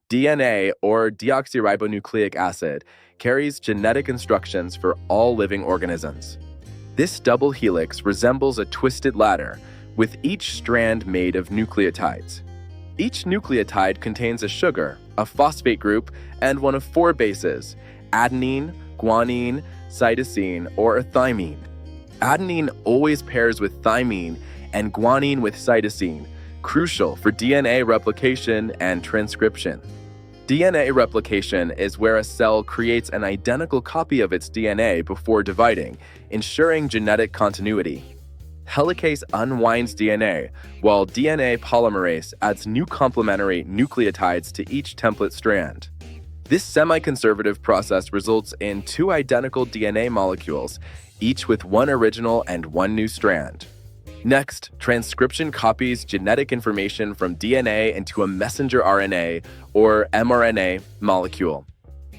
DNA, or deoxyribonucleic acid, carries genetic instructions for all living organisms. This double helix resembles a twisted ladder, with each strand made of nucleotides. Each nucleotide contains a sugar, a phosphate group, and one of 4 bases: adenine, guanine, cytosine, or thymine. Adenine always pairs with thymine and guanine with cytosine, crucial for DNA replication and transcription. DNA replication is where a cell creates an identical copy of its DNA before dividing, ensuring genetic continuity. Helicase unwinds DNA, while DNA polymerase adds new complementary nucleotides to each template strand. This semi-conservative process results in 2 identical DNA molecules, each with 1 original and 1 new strand. Next, transcription copies genetic information from DNA into a messenger RNA, or mRNA, molecule.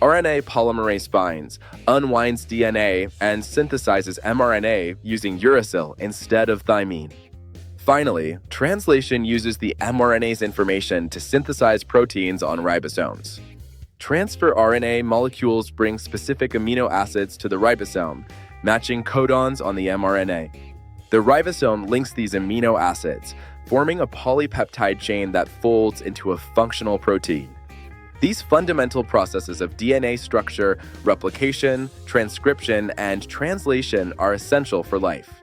RNA polymerase binds, unwinds DNA, and synthesizes mRNA using uracil instead of thymine. Finally, translation uses the mRNA's information to synthesize proteins on ribosomes. Transfer RNA molecules bring specific amino acids to the ribosome, matching codons on the mRNA. The ribosome links these amino acids, forming a polypeptide chain that folds into a functional protein. These fundamental processes of DNA structure, replication, transcription, and translation are essential for life.